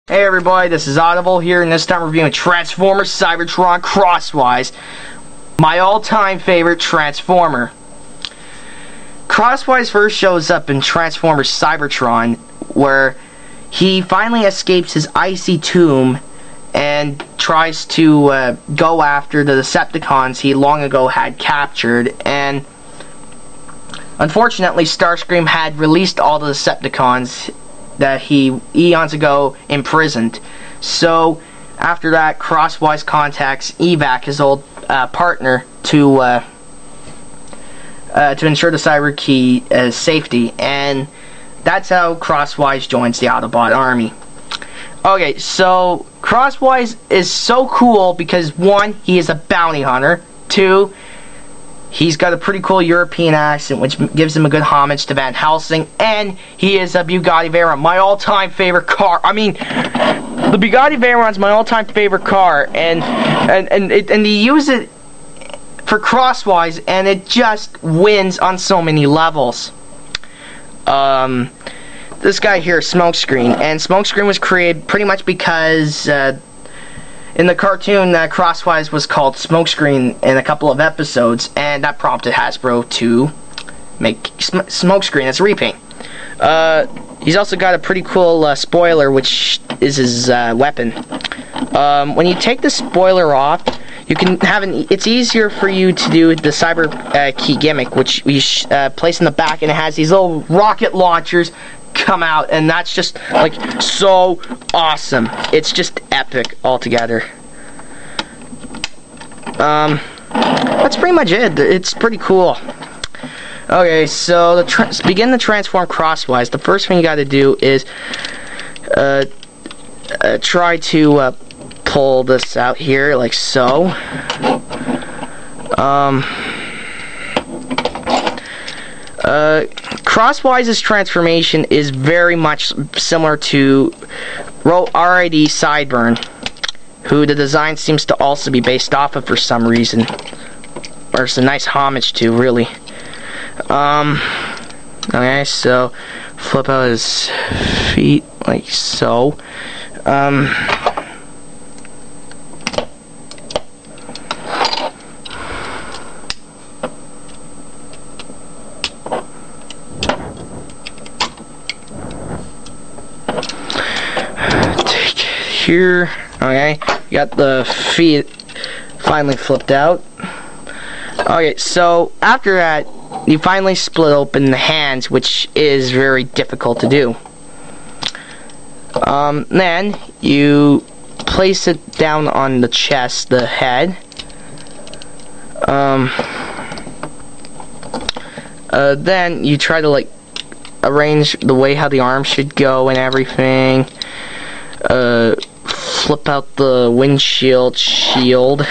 Hey everybody, this is Audible here, and this time reviewing Transformers Cybertron Crosswise, my all-time favorite Transformer. Crosswise first shows up in Transformers Cybertron, where he finally escapes his icy tomb and tries to go after the Decepticons he long ago had captured, and unfortunately Starscream had released all the Decepticons that he eons ago imprisoned. So after that, Crosswise contacts Evac, his old partner, to ensure the Cyber Key safety, and that's how Crosswise joins the Autobot army. Okay, so Crosswise is so cool because 1, he is a bounty hunter. 2, he's got a pretty cool European accent, which gives him a good homage to Van Helsing, and he is a Bugatti Veyron, my all-time favorite car. I mean, the Bugatti Veyron's my all-time favorite car, and he uses it for Crosswise, and it just wins on so many levels. This guy here, Smokescreen, and Smokescreen was created pretty much because in the cartoon, Crosswise was called Smokescreen in a couple of episodes, and that prompted Hasbro to make Smokescreen as a repaint. He's also got a pretty cool spoiler, which is his weapon. When you take the spoiler off, you can have it's easier for you to do the Cyber Key gimmick, which we place in the back, and it has these little rocket launchers come out, and that's just like so awesome. It's just epic altogether. That's pretty much it. It's pretty cool. Okay, so begin to transform Crosswise. The first thing you got to do is try to pull this out here like so. Crosswise's transformation is very much similar to R.I.D. Sideburn, who the design seems to also be based off of for some reason. Or it's a nice homage to, really. Okay, so flip out his feet like so. Here, okay, you got the feet finally flipped out. Okay, so after that, you finally split open the hands, which is very difficult to do. Then you place it down on the chest, the head. Then you try to like arrange the way how the arms should go and everything. Flip out the windshield shield.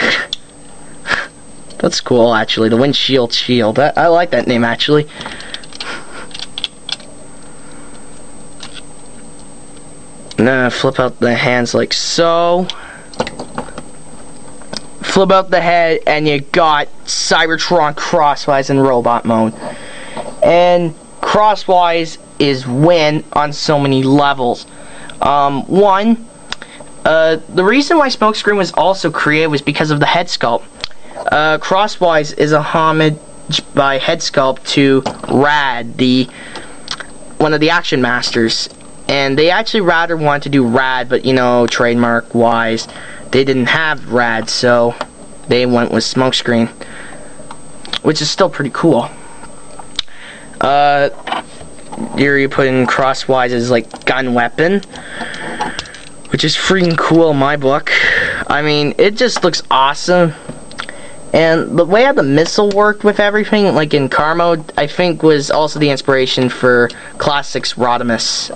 That's cool, actually. The windshield shield. I like that name, actually. Now flip out the hands like so. Flip out the head, and you got Cybertron Crosswise in robot mode. And Crosswise is win on so many levels. One, the reason why Smokescreen was also created was because of the head sculpt. Crosswise is a homage by head sculpt to Rad, one of the Action Masters. And they actually rather wanted to do Rad, but you know, trademark wise, they didn't have Rad, so they went with Smokescreen, which is still pretty cool. Here you put in Crosswise's like gun weapon, which is freaking cool in my book. I mean, it just looks awesome. And the way how the missile worked with everything, like in car mode, I think was also the inspiration for Classics Rodimus.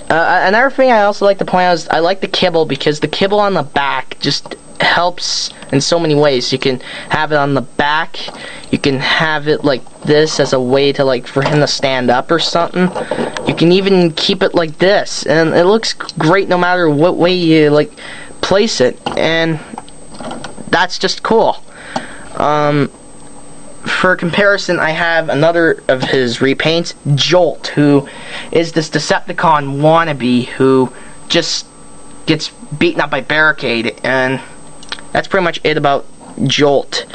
Another thing I also like to point out is I like the kibble, because the kibble on the back just helps in so many ways. You can have it on the back, you can have it like this as a way to like for him to stand up or something. You can even keep it like this, and it looks great no matter what way you like place it, and that's just cool. for comparison, I have another of his repaints, Jolt, who is this Decepticon wannabe who just gets beaten up by Barricade, and that's pretty much it about Jolt.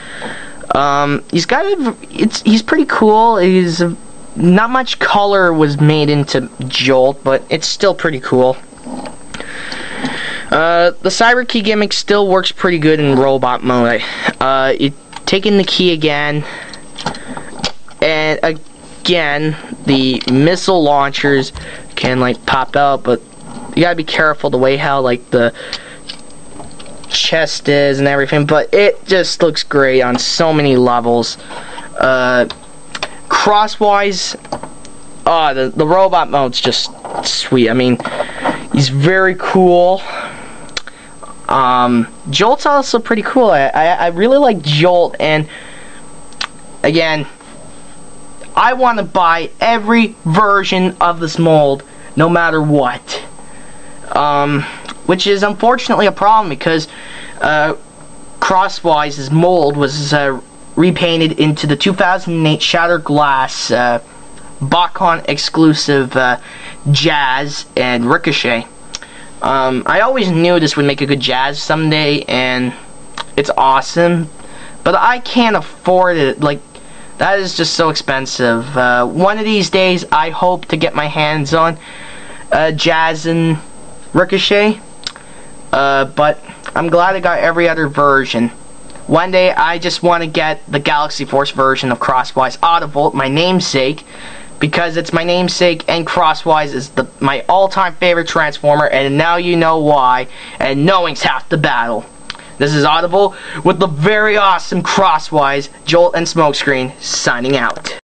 He's pretty cool. Not much color was made into Jolt, but it's still pretty cool. The cyber key gimmick still works pretty good in robot mode. Taking the key again, and again, the missile launchers can like pop out, but you gotta be careful the way how like the chest is and everything. But it just looks great on so many levels. Crosswise, the robot mode's just sweet. I mean, he's very cool. Jolt's also pretty cool. I really like Jolt, and again, I want to buy every version of this mold, no matter what. Which is unfortunately a problem because Crosswise's mold was repainted into the 2008 Shattered Glass BotCon exclusive Jazz and Ricochet. I always knew this would make a good Jazz someday, and it's awesome, but I can't afford it. Like, that is just so expensive. One of these days, I hope to get my hands on Jazz and Ricochet, but I'm glad I got every other version. One day, I just want to get the Galaxy Force version of Crosswise Autovolt, my namesake, because it's my namesake, and Crosswise is my all-time favorite Transformer, and now you know why, and knowing's half the battle. This is Audible with the very awesome Crosswise, Jolt, and Smokescreen, signing out.